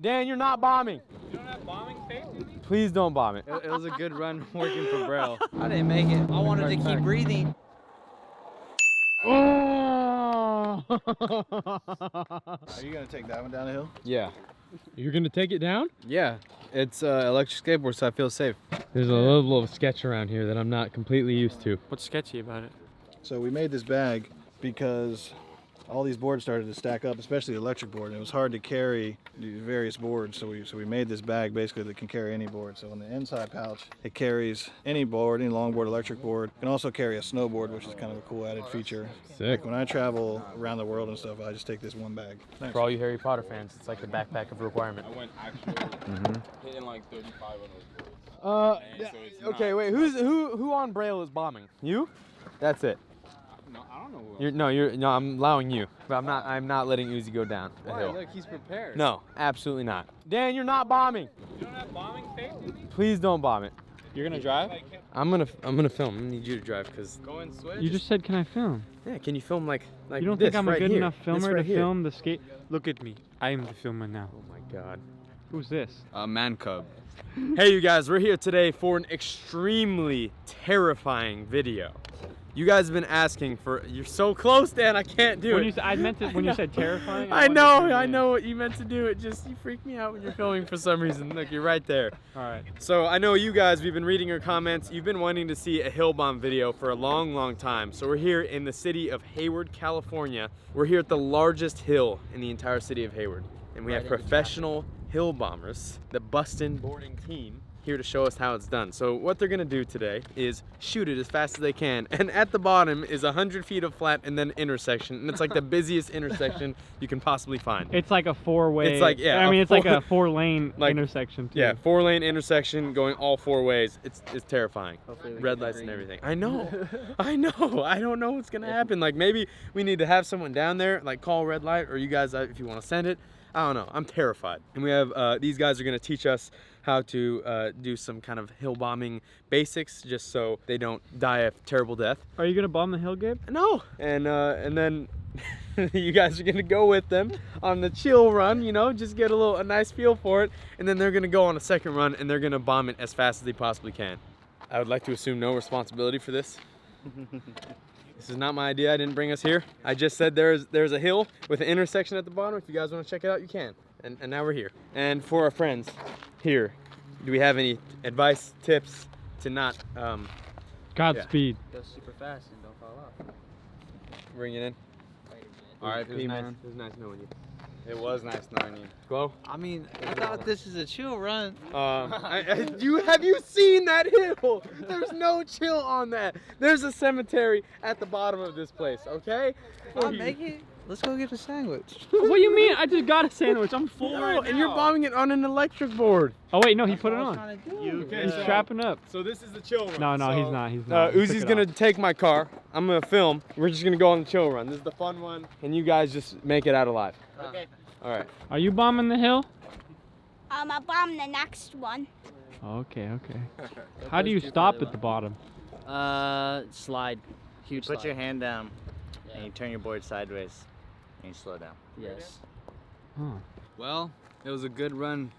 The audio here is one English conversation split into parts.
Dan, you're not bombing. You don't have bombing faith in me? Please don't bomb it. It was a good run working for Braille. I didn't make it. I wanted to keep breathing. Oh! Are you gonna take that one down the hill? Yeah. You're gonna take it down? Yeah. It's electric skateboard, so I feel safe. There's a little sketch around here that I'm not completely used to. What's sketchy about it? So we made this bag because all these boards started to stack up, especially the electric board, and it was hard to carry these various boards. So we made this bag basically that can carry any board. So in the inside pouch, it carries any board, any longboard, electric board. It can also carry a snowboard, which is kind of a cool added feature. Sick. Like when I travel around the world and stuff, I just take this one bag. Nice. For all you Harry Potter fans, it's like the backpack of requirement. I went actually hitting like 35 on those boards. Okay, wait. Who on Braille is bombing? You? That's it. No, I don't know. No, I'm allowing you. But I'm not letting Uzi go down the hill. Look, he's prepared. No, absolutely not. Dan, you're not bombing. You don't have bombing faith in me? Please don't bomb it. You're gonna drive? I'm gonna film. I'm gonna need you to drive because. Go and switch. You just said, can I film? Yeah, can you film like You don't this think I'm a right good here? enough filmer This to right film the skate? Look at me. I am the filmer now. Oh my God. Who's this? A man cub. Hey, you guys, we're here today for an extremely terrifying video. You guys have been asking for. You're so close, Dan. I can't do When it. you said, I meant it when you said terrifying. I know what you meant to do. It just you freak me out when you're filming for some reason. Look, you're right there. All right. So I know you guys. We've been reading your comments. You've been wanting to see a hill bomb video for a long, long time. So we're here in the city of Hayward, California. We're here at the largest hill in the entire city of Hayward, and we have professional hill bombers, the Bustin' Boarding team, here to show us how it's done. So what they're gonna do today is shoot it as fast as they can, and at the bottom is 100 feet of flat and then intersection, and it's like the busiest intersection you can possibly find. It's like a four-way. It's like, yeah, I mean, it's like a four- four-lane like, intersection too. Yeah, 4-lane intersection going all 4 ways. It's terrifying. Red lights and everything. I know. I know. I don't know what's gonna happen. Like maybe we need to have someone down there, like call red light, or you guys, if you want to send it. I don't know. I'm terrified. And we have these guys are gonna teach us how to do some kind of hill bombing basics, just so they don't die a terrible death. Are you gonna bomb the hill, Gabe? No. And then you guys are gonna go with them on the chill run, you know, just get a nice feel for it, and then they're gonna go on a second run and they're gonna bomb it as fast as they possibly can. I would like to assume no responsibility for this. This is not my idea. I didn't bring us here. I just said there's a hill with an intersection at the bottom. If you guys want to check it out, you can. And now we're here. And for our friends here, do we have any advice, tips to not Godspeed. Go super fast and don't fall off. bring it in? R.I.P. man. It was nice knowing you. It was nice knowing you. Glow? I mean, I thought this is a chill run. Have you seen that hill? There's no chill on that. There's a cemetery at the bottom of this place, okay? I'll make it. Let's go get a sandwich. What do you mean? I just got a sandwich. I'm full right now. And you're bombing it on an electric board. Oh wait, no, he put it on. Okay, He's strapping up. So this is the chill run. No, So, he's not. He's not. He took Uzi's it gonna off. take my car. I'm gonna film. We're just gonna go on the chill run. This is the fun one, and you guys just make it out alive. Okay. All right. Are you bombing the hill? I'll bomb the next one. Okay. How do you stop at the bottom? Slide. Huge Put slide. your hand down and you turn your board sideways and you slow down. Yes. Huh. Well, it was a good run.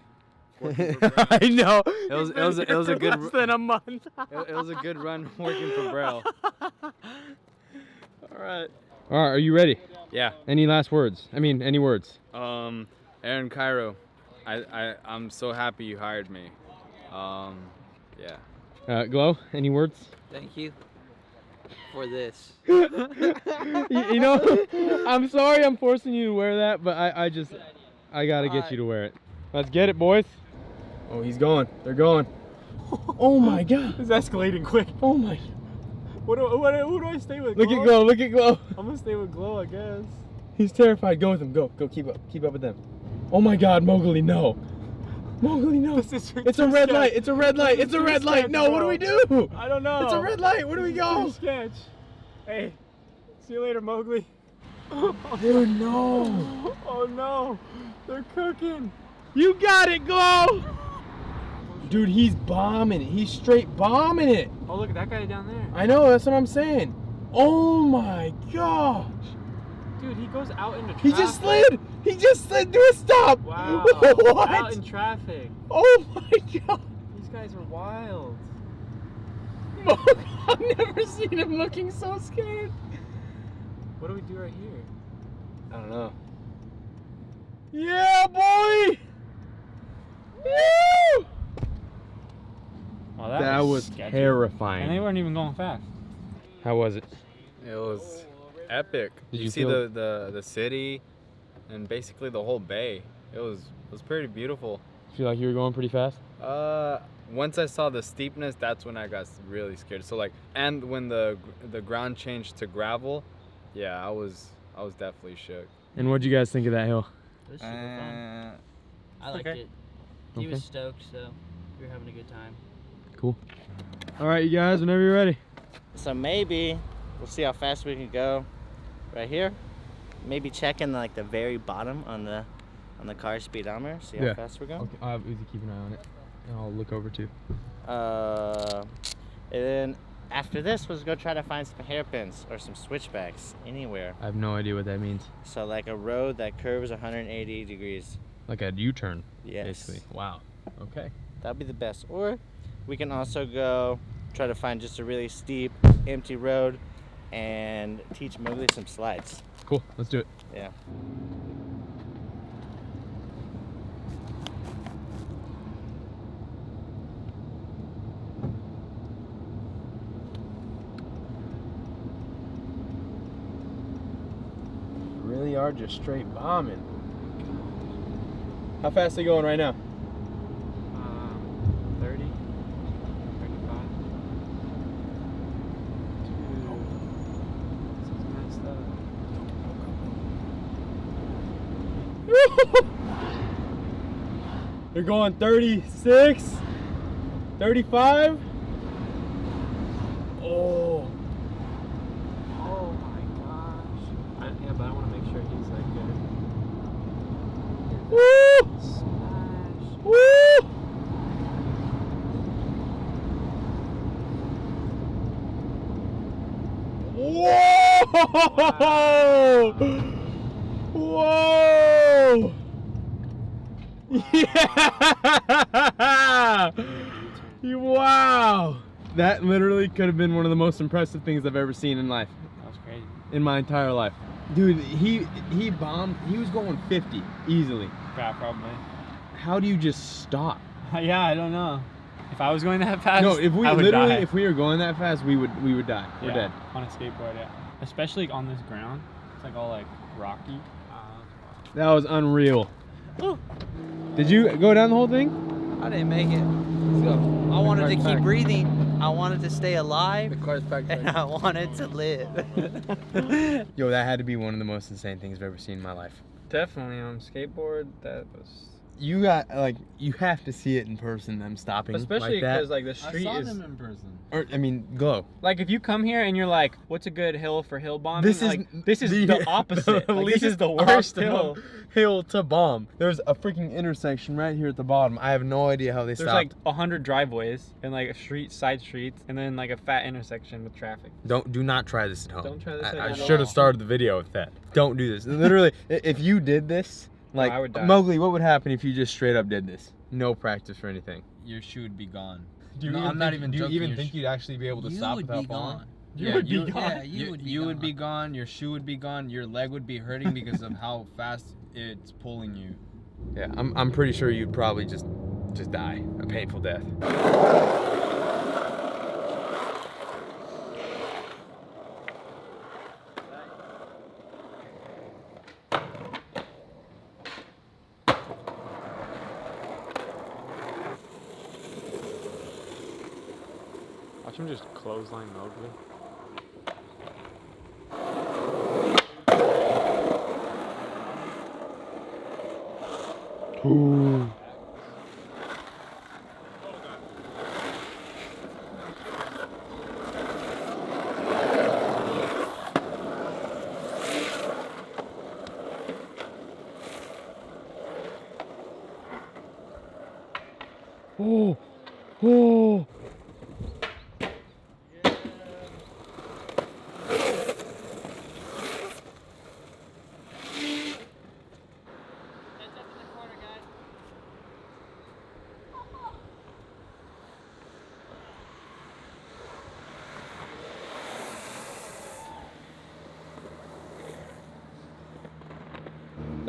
I know. It was a good less than a month. it was a good run working for Braille. All right. All right, are you ready? Yeah. Any last words? I mean, any words? Aaron Cairo, I'm so happy you hired me. Yeah. Glow, any words? Thank you for this. you know, I'm sorry I'm forcing you to wear that, but I gotta get you to wear it. Let's get it, boys. Oh, he's going. They're going. Oh my God. It's escalating quick. Oh my. Who do I stay with? Look at Glow. Look at Glow. I'm gonna stay with Glow, I guess. He's terrified. Go with him. Go. Keep up. Keep up with them. Oh my God, Mowgli, no. Mowgli, no. It's a red light. It's a red light. It's a red light. No, what do we do? I don't know. It's a red light. Where do we go? Sketch. Hey, see you later, Mowgli. Dude, no. Oh no, they're cooking. You got it, Glow. Dude, he's bombing it. He's straight bombing it. Oh, look at that guy down there. I know. That's what I'm saying. Oh my gosh. Dude, he goes out into traffic. He just slid. He just said do a stop. Wow. What? Out in traffic. Oh my god. These guys are wild. I've never seen him looking so scared. What do we do right here? I don't know. Yeah, boy. Woo! Oh, That was sketchy. terrifying. And they weren't even going fast. How was it? It was epic. Did you you see feel- the city and basically the whole bay. It was pretty beautiful. Feel like you were going pretty fast? Once I saw the steepness, that's when I got really scared. So like, and when the ground changed to gravel, yeah, I was definitely shook. And what'd you guys think of that hill? It was super fun. I liked okay. it. He Okay. was stoked, so we were having a good time. Cool. All right, you guys, whenever you're ready. So maybe we'll see how fast we can go right here. Maybe checking like the very bottom on the car speedometer. See how Yeah. fast we're going. Okay, I'll have Uzi keep an eye on it, and I'll look over too. And then after this, we'll go try to find some hairpins or some switchbacks anywhere. I have no idea what that means. So like a road that curves 180 degrees. Like a U-turn, Yes. basically. Wow. Okay. That'd be the best. Or we can also go try to find just a really steep, empty road and teach Mowgli some slides. Cool. Let's do it. Yeah. Really are just straight bombing. How fast are they going right now? 30, 35. This is messed up. They're going 36, 35. Oh. Oh my gosh. Yeah, but I want to make sure he's like good. Woo! Smash. Woo! Whoa! Whoa! Yeah! Wow! That literally could have been one of the most impressive things I've ever seen in life. That was crazy. In my entire life. Dude, he bombed. He was going 50 easily. Yeah, probably. How do you just stop? Yeah, I don't know. If I was going that fast, No, if we I would literally, die. if we were going that fast, we would die. We're Yeah, dead. on a skateboard, yeah. Especially on this ground. It's like all like rocky. That was unreal. Did you go down the whole thing? I didn't make it. I wanted to keep breathing. I wanted to stay alive. car's packed. And I wanted to live. Yo, that had to be one of the most insane things I've ever seen in my life. Definitely on skateboard. That was. You got you have to see it in person. Them stopping Especially like that. because like the street is. in person. Or I mean, go. Like if you come here and you're like, what's a good hill for hill bombing? This is like, this is the opposite. Like, this is the worst hill. hill to bomb. There's a freaking intersection right here at the bottom. I have no idea how they There's stopped. like 100 driveways and like a side streets, and then like a fat intersection with traffic. Do not try this at home. Don't try this at I home. should have started the video with that. Don't do this. Literally, if you did this, like I would die. Mowgli, what would happen if you just straight up did this? No practice for anything. Your shoe would be gone. Do you No, even I'm not think- even Do you joking, even your think you'd actually be able to stop without falling? You would be gone. Yeah, you would be gone. Your shoe would be gone. Your leg would be hurting because of how fast it's pulling you. Yeah, I'm pretty sure you'd probably just die a painful death. Watch him just clothesline Mowgli. Ooh. Oh, oh.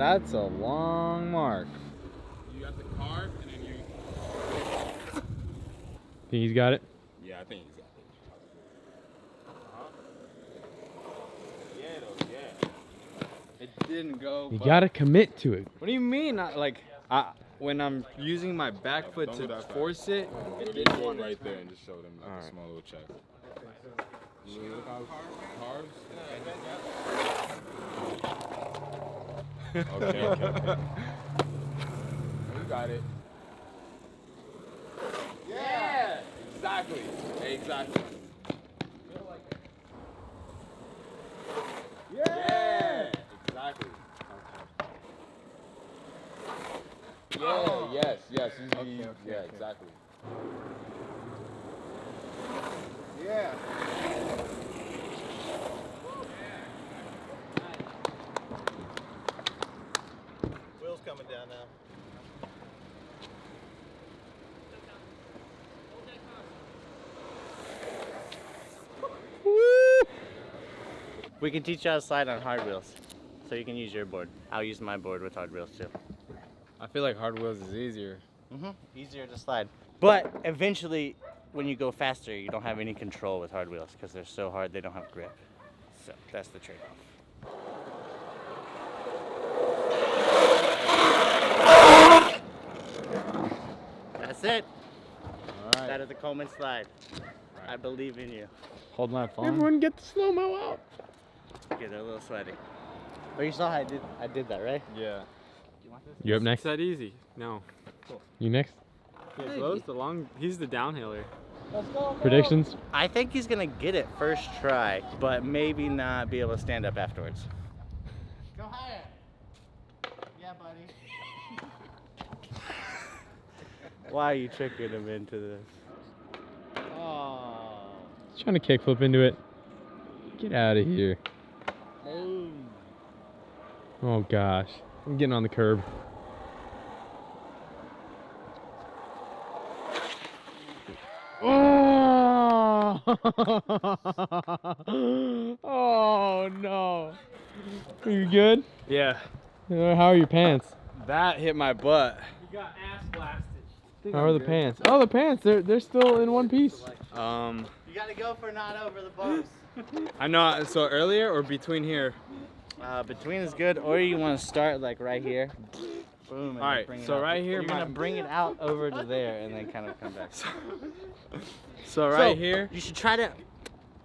That's a long mark. You got the card, and then you. Think he's got it? Yeah, I think he's got it. Yeah, though, yeah. It didn't go. You but- gotta commit to it. What do you mean? When I'm using my back foot Don't go to that far. force it, You do it right there and just show them like Alright. a small little check. Carbs? Okay. You got it. Yeah! Exactly. Exactly. Yeah! Exactly. Yeah, yes. Yeah, exactly. Yeah. Wheels coming down now. We can teach you how to slide on hard wheels. So you can use your board. I'll use my board with hard wheels too. I feel like hard wheels is easier. Easier to slide. But eventually, when you go faster, you don't have any control with hard wheels because they're so hard they don't have grip. So that's the trade-off. That's it. All That is the Coleman slide. I believe in you. Hold my phone. Everyone get the slow-mo out. Okay, they're a little sweaty. But you saw how I did that, right? Yeah. You up next? that easy. No. You next? Yeah, Blo's the long. He's the downhiller. Predictions? I think he's gonna get it first try, but maybe not be able to stand up afterwards. Go higher. Yeah, buddy. Why are you tricking him into this? Oh. He's trying to kickflip into it. Get out of here. Oh gosh. I'm getting on the curb. Oh! Oh no. Are you good? Yeah. How are your pants? That hit my butt. You got ass blasted. How are the pants? Oh, the pants. They're still in one piece. You gotta go for not over the bumps. I know. So earlier or between here? Between is good, or you want to start like right here. Boom. And All right, bring it so up. right here, You're gonna bring it out over to there and then kind of come back. So right here. You should try to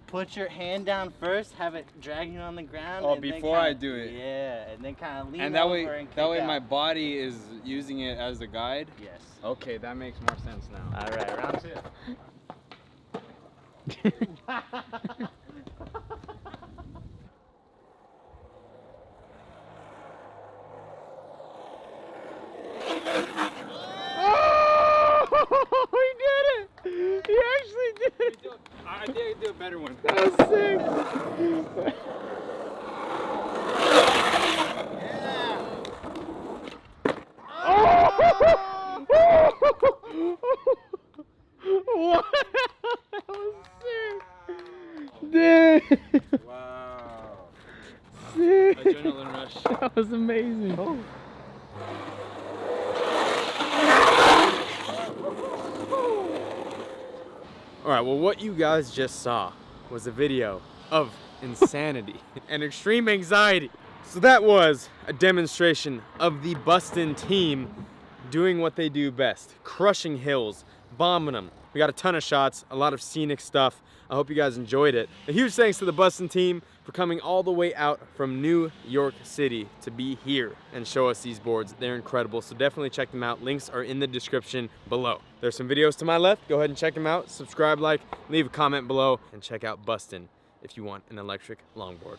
put your hand down first, have it drag you on the ground. Oh, and then before I kinda- do it. Yeah, and then kind of lean And that over way, and kick that way out. my body is using it as a guide. Yes. Okay, that makes more sense now. All right, round two. Oh, he did it! He actually did it! I did do a better one. That was sick! What? That was sick! Dude! Wow. Sick! Adrenaline rush. That was amazing. Alright, well what you guys just saw was a video of insanity and extreme anxiety. So that was a demonstration of the Bustin' team doing what they do best. Crushing hills, bombing them. We got a ton of shots, a lot of scenic stuff. I hope you guys enjoyed it. A huge thanks to the Bustin' team for coming all the way out from New York City to be here and show us these boards. They're incredible, so definitely check them out. Links are in the description below. There's some videos to my left. Go ahead and check them out. Subscribe, like, leave a comment below, and check out Bustin' if you want an electric longboard.